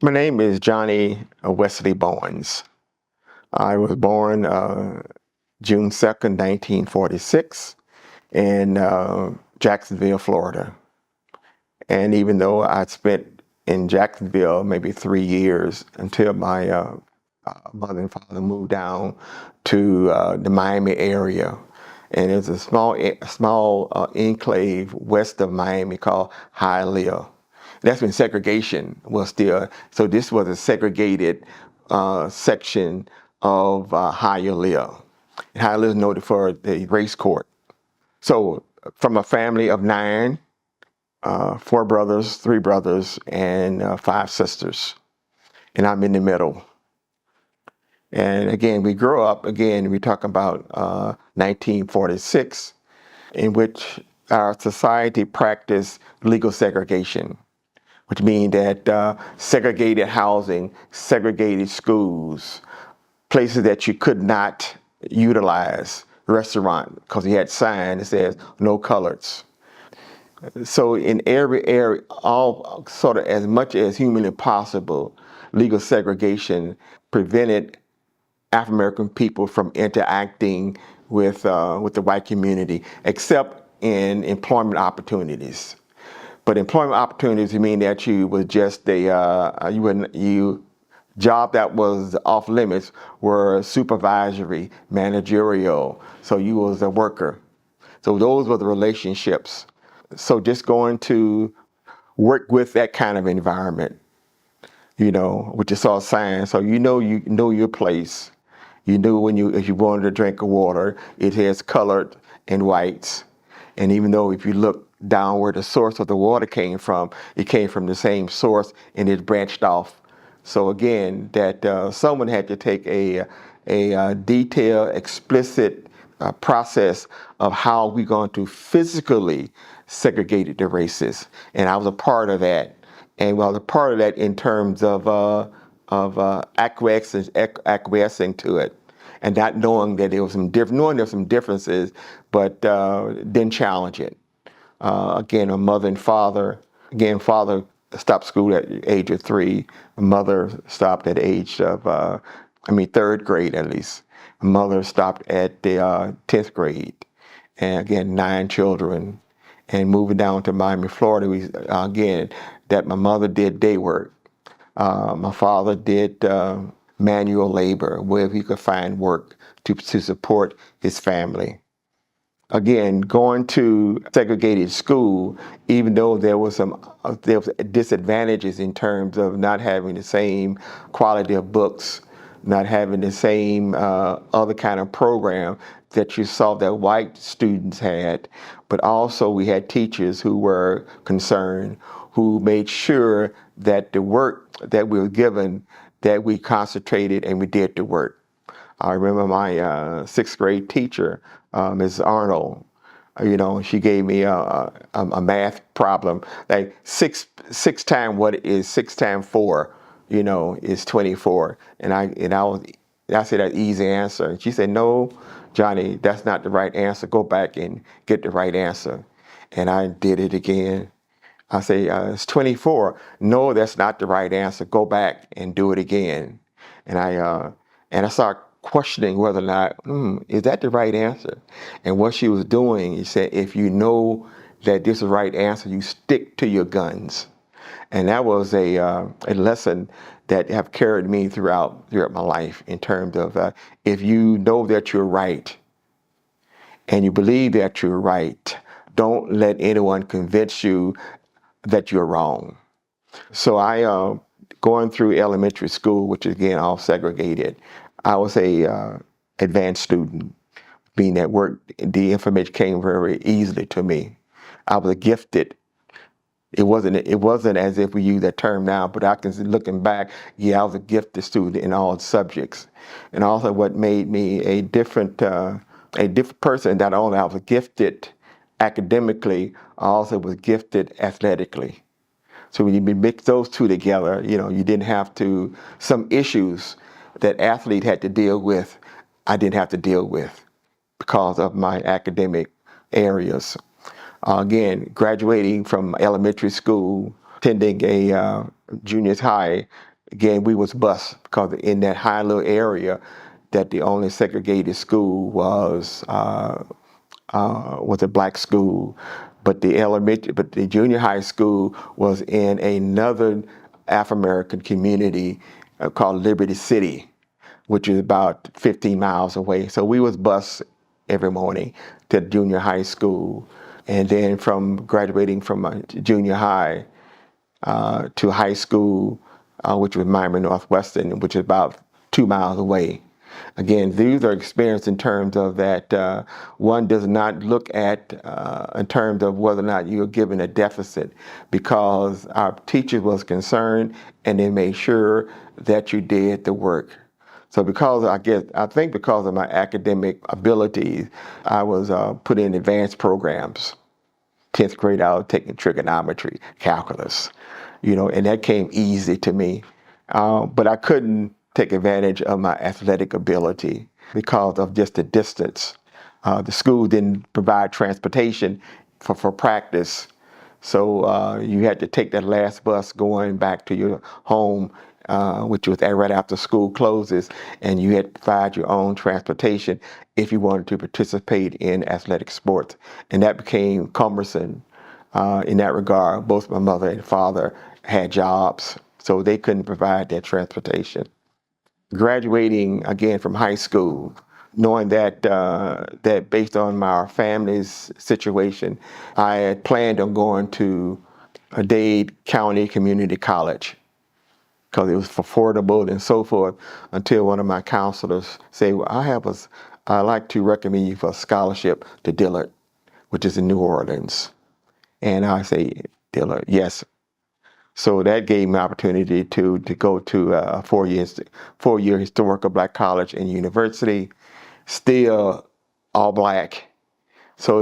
My name is Johnny Wesley Bowens. I was born June 2nd, 1946 in Jacksonville, Florida. And even though I spent in Jacksonville maybe 3 years until my mother and father moved down to the Miami area. And there's a small enclave west of Miami called Hialeah. That's when segregation was still, so this was a segregated section of Hialeah. And Hialeah is noted for the race court. So from a family of nine, 4 brothers, 3 brothers, and 5 sisters. And I'm in the middle. And again, we grew up, we talk about 1946, in which our society practiced legal segregation, which means that segregated housing, segregated schools, places that you could not utilize, restaurant, because he had sign that says no coloreds. So in every area, all sort of as much as humanly possible, legal segregation prevented African American people from interacting with the white community, except in employment opportunities. But employment opportunities mean that you was just a job that was off limits were supervisory, managerial. So you was a worker. So those were the relationships. So just going to work with that kind of environment, which is all science. So you know your place. You knew if you wanted to drink water, it has colored and whites. And even though if you look down where the source of the water came from, it came from the same source and it branched off. So again, that someone had to take a detailed, explicit process of how we're going to physically segregate the races. And I was a part of that. And well, a part of that in terms of acquiescing to it, and not knowing that there was knowing there were some differences, but didn't challenge it. Again, a mother and father. Again, father stopped school at the age of 3. Mother stopped at the age of, 3rd grade at least. Mother stopped at the 10th grade. And again, 9 children. And moving down to Miami, Florida, that my mother did day work. My father did manual labor, wherever he could find work to support his family. Again, going to segregated school, even though there was disadvantages in terms of not having the same quality of books, not having the same other kind of program that you saw that white students had, but also we had teachers who were concerned, who made sure that the work that we were given, that we concentrated and we did the work. I remember my 6th grade teacher, Ms. Arnold. She gave me a math problem, like six times what is 6 times 4, is 24. And I said that easy answer. And she said, "No, Johnny, that's not the right answer. Go back and get the right answer." And I did it again. I say, "It's 24. No, that's not the right answer. Go back and do it again." And I started questioning whether or not, is that the right answer? And what she was doing, she said, if you know that this is the right answer, you stick to your guns. And that was a lesson that have carried me throughout my life in terms of if you know that you're right and you believe that you're right, don't let anyone convince you that you're wrong. So going through elementary school, which is again all segregated, I was a advanced student, being that the information came very easily to me. I was gifted. It wasn't as if we use that term now, but I can see looking back, I was a gifted student in all subjects. And also what made me a different person, not only I was gifted academically, I also was gifted athletically. So when you mix those two together, you didn't have to, some issues that athlete had to deal with, I didn't have to deal with because of my academic areas. Again, graduating from elementary school, attending a junior high, Again, we was bused because in that high little area, that the only segregated school was a black school, but the junior high school was in another African American community called Liberty City, which is about 15 miles away. So we was bused every morning to junior high school, and then from graduating from junior high to high school, which was Miami Northwestern, which is about 2 miles away. Again, these are experiences in terms of that one does not look at in terms of whether or not you're given a deficit, because our teacher was concerned and they made sure that you did the work. So I think because of my academic abilities, I was put in advanced programs. 10th grade, I was taking trigonometry, calculus, and that came easy to me. But I couldn't take advantage of my athletic ability because of just the distance. The school didn't provide transportation for practice. So you had to take that last bus going back to your home, which was right after school closes, and you had to provide your own transportation if you wanted to participate in athletic sports. And that became cumbersome in that regard. Both my mother and father had jobs, so they couldn't provide that transportation. Graduating again from high school, knowing that based on our family's situation, I had planned on going to a Dade County Community College because it was affordable and so forth, until one of my counselors said, well, I'd like to recommend you for a scholarship to Dillard, which is in New Orleans. And I say, Dillard, yes. So that gave me opportunity to go to a four-year historical black college and university, still all black. So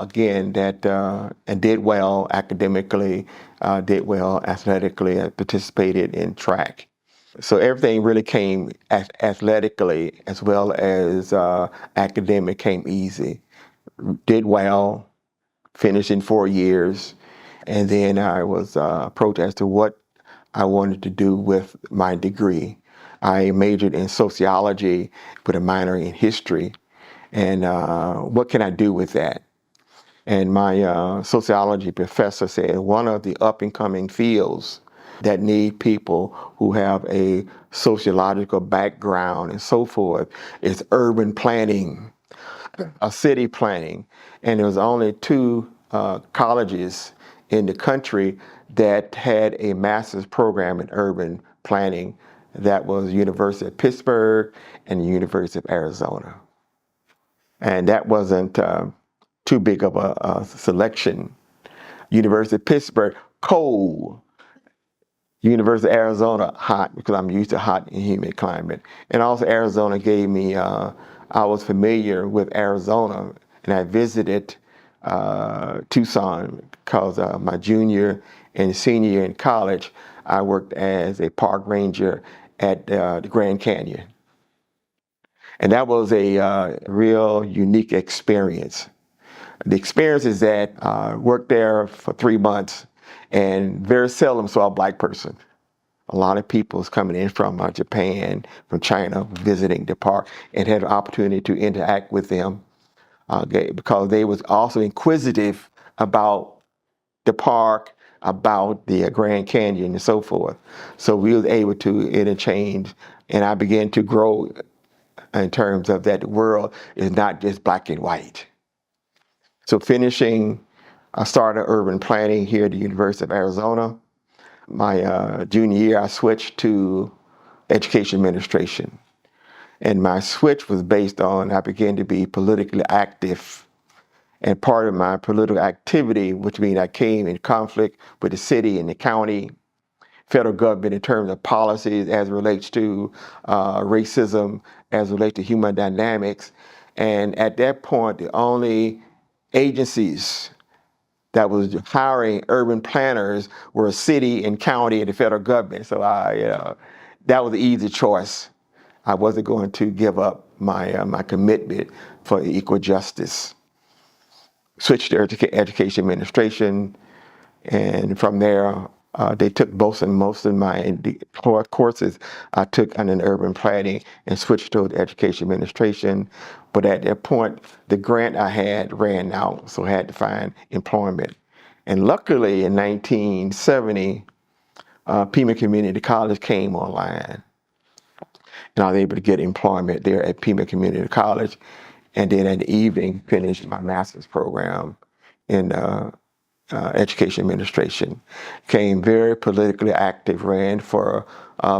again, and did well academically, did well athletically, participated in track. So everything really came athletically as well as academic came easy. Did well, finished in 4 years. And then I was approached as to what I wanted to do with my degree. I majored in sociology with a minor in history. And what can I do with that? And my sociology professor said one of the up and coming fields that need people who have a sociological background and so forth is urban planning, city planning. And there was only two colleges in the country that had a master's program in urban planning. That was University of Pittsburgh and the University of Arizona. And that wasn't too big of a selection. University of Pittsburgh, cold. University of Arizona, hot, because I'm used to hot and humid climate. And also Arizona gave me, I was familiar with Arizona, and I visited Tucson because my junior and senior year in college, I worked as a park ranger at the Grand Canyon. And that was a real unique experience. The experience is that I worked there for 3 months and very seldom saw a black person. A lot of people was coming in from Japan, from China, visiting the park, and had an opportunity to interact with them because they was also inquisitive about the park, about the Grand Canyon and so forth. So we was able to interchange, and I began to grow in terms of that the world is not just black and white. So I started urban planning here at the University of Arizona. My junior year, I switched to education administration. And my switch was based on I began to be politically active. And part of my political activity, which means I came in conflict with the city and the county, federal government in terms of policies as it relates to racism, as it relates to human dynamics. And at that point, the only agencies that was hiring urban planners were city and county and the federal government. So that was the easy choice. I wasn't going to give up my commitment for equal justice. Switched to education administration, and from there They took most of my courses I took on urban planning and switched to education administration. But at that point, the grant I had ran out, so I had to find employment. And luckily in 1970, Pima Community College came online. And I was able to get employment there at Pima Community College. And then in the evening, finished my master's program in education administration. Became very politically active, ran for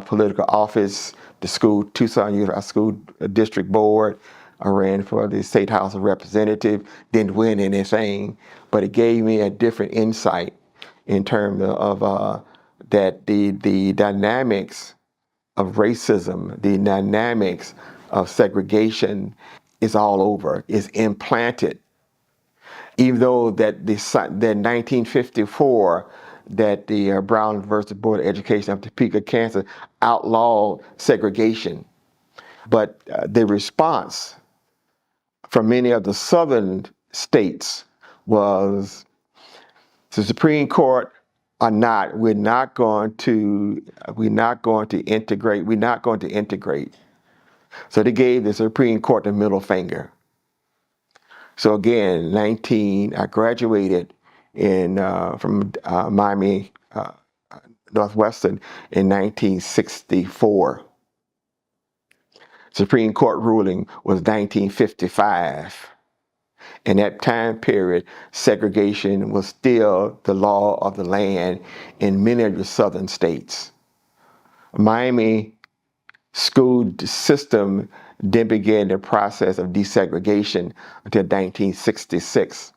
political office, the school, Tucson Unified School District Board. I ran for the State House of Representatives, didn't win anything, but it gave me a different insight in terms of that the dynamics of racism, the dynamics of segregation is all over, is implanted. Even though that the 1954, that the Brown versus Board of Education of Topeka, Kansas outlawed segregation, but the response from many of the southern states was the Supreme Court or not, we're not going to integrate. So they gave the Supreme Court the middle finger. So again, I graduated from Miami Northwestern in 1964. Supreme Court ruling was 1955. In that time period, segregation was still the law of the land in many of the southern states. Miami school system then began the process of desegregation until 1966.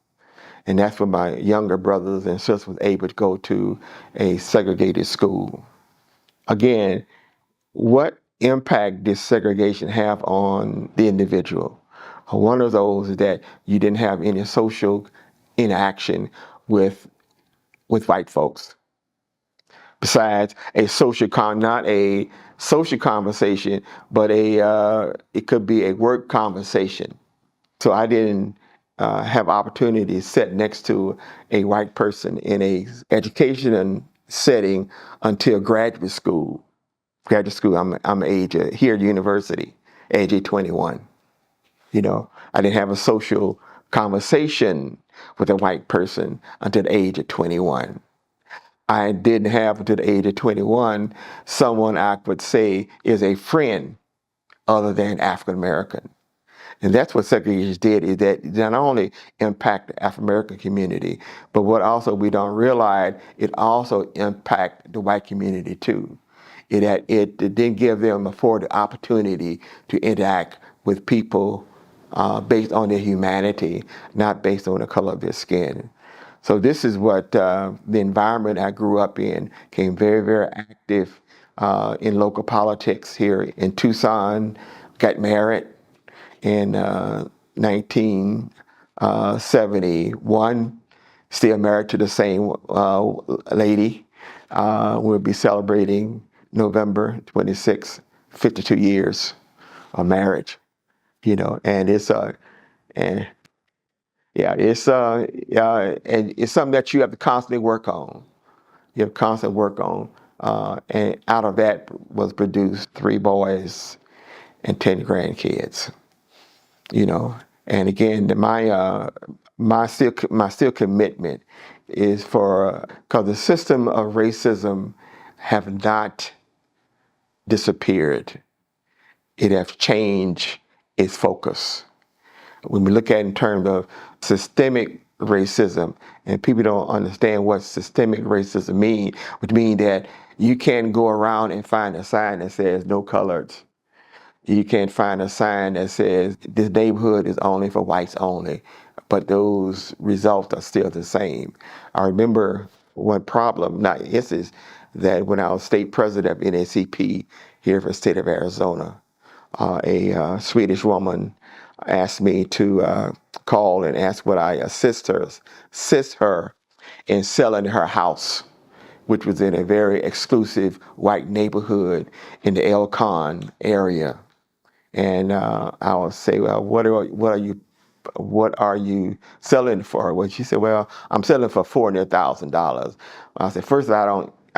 And that's when my younger brothers and sisters was able to go to a segregated school. Again, what impact did segregation have on the individual? One of those is that you didn't have any social interaction with white folks. Besides not a social conversation, but it could be a work conversation. So I didn't have opportunity to sit next to a white person in a education setting until graduate school. I'm age here at university, age of 21. You know, I didn't have a social conversation with a white person until the age of 21. I didn't have until the age of 21 someone I would say is a friend other than African American. And that's what segregation did, is that it not only impact the African American community, but what also we don't realize, it also impact the white community too. It didn't give them the opportunity to interact with people based on their humanity, not based on the color of their skin. So this is what the environment I grew up in, became very, very active in local politics here in Tucson, got married in 1971, still married to the same lady. We'll be celebrating November 26, 52 years of marriage, you know, and and it's something that you have to constantly work on. You have to constantly work on, and out of that was produced 3 boys and 10 grandkids. You know, and again, my still commitment is because the system of racism have not disappeared. It has changed its focus. When we look at it in terms of systemic racism, and people don't understand what systemic racism means, which means that you can't go around and find a sign that says no coloreds. You can't find a sign that says this neighborhood is only for whites only, but those results are still the same. I remember one problem, is that when I was state president of NACP here for the state of Arizona, a Swedish woman asked me to call and ask would I assist her in selling her house, which was in a very exclusive white neighborhood in the El Con area. And I would say, well, what are you selling for? Well, she said, well, I'm selling for $400,000. I said, first, I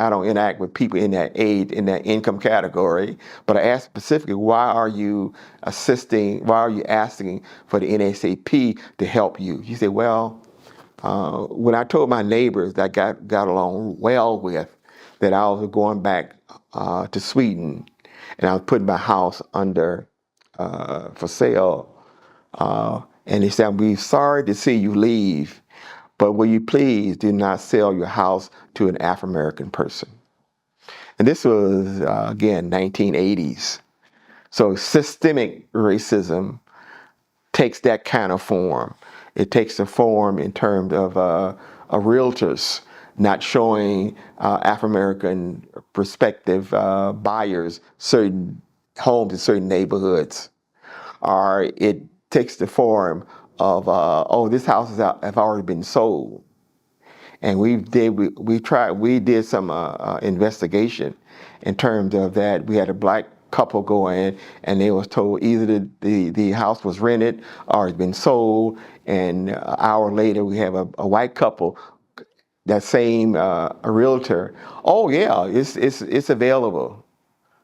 I don't interact with people in that age, in that income category, but I asked specifically, why are you asking for the NAACP to help you? She said, well, when I told my neighbors that I got along well with, that I was going back to Sweden, and I was putting my house under for sale, and they said, "We're sorry to see you leave, but will you please do not sell your house to an African American person?" And this was again 1980s. So systemic racism takes that kind of form. It takes the form in terms of realtors not showing African American prospective buyers certain homes in certain neighborhoods, or it takes the form of oh, this house have already been sold. And we did some investigation in terms of that. We had a black couple go in, and they was told either the house was rented or it's been sold. And an hour later, we have a white couple, that same a realtor. Oh yeah, it's available.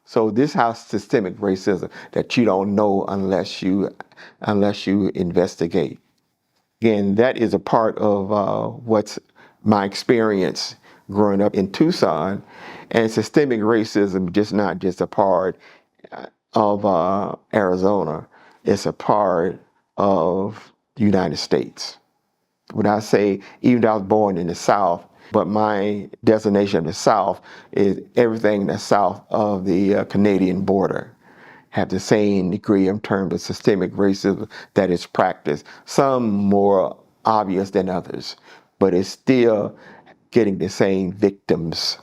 So this has systemic racism that you don't know unless you investigate. Again, that is a part of what's my experience growing up in Tucson, and systemic racism not just a part of Arizona. It's a part of the United States. When I say, even though I was born in the South, but my designation of the South is everything that's south of the Canadian border have the same degree in terms of systemic racism that is practiced, some more obvious than others, but it's still getting the same victims,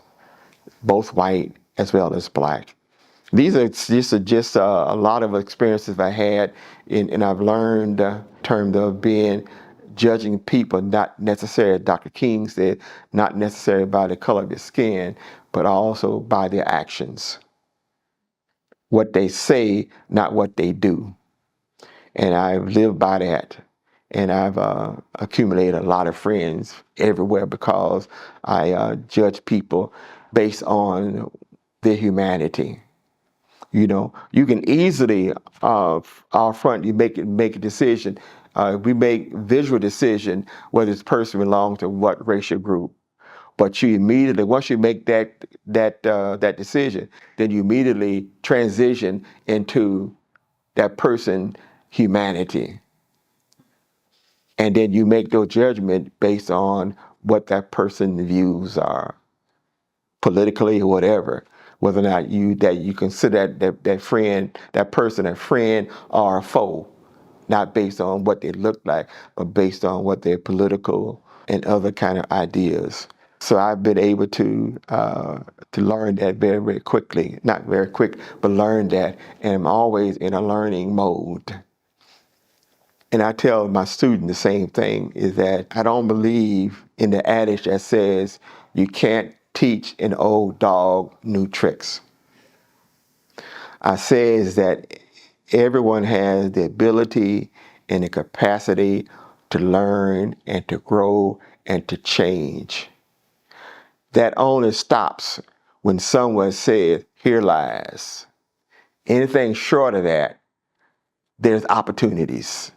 both white as well as black. These are just a lot of experiences I had, and I've learned in terms of judging people, not necessarily, Dr. King said, not necessarily by the color of their skin, but also by their actions. What they say, not what they do. And I've lived by that. And I've accumulated a lot of friends everywhere because I judge people based on their humanity. You know, you can easily, out front, you make a decision. We make visual decision whether this person belongs to what racial group. But you immediately, once you make that decision, then you immediately transition into that person's humanity. And then you make your judgment based on what that person's views are, politically or whatever, whether or not you consider that person a friend or a foe, not based on what they look like, but based on what their political and other kind of ideas. So I've been able to learn that very, very quickly. Not very quick, but learn that. And I'm always in a learning mode. And I tell my students the same thing, is that I don't believe in the adage that says you can't teach an old dog new tricks. I say is that everyone has the ability and the capacity to learn and to grow and to change. That only stops when someone says, "Here lies." Anything short of that, there's opportunities.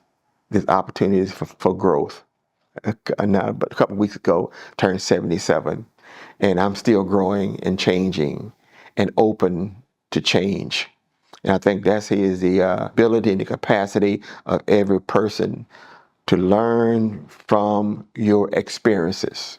There's opportunities for growth. Now, but a couple of weeks ago, turned 77, and I'm still growing and changing and open to change. And I think that is the ability and the capacity of every person to learn from your experiences.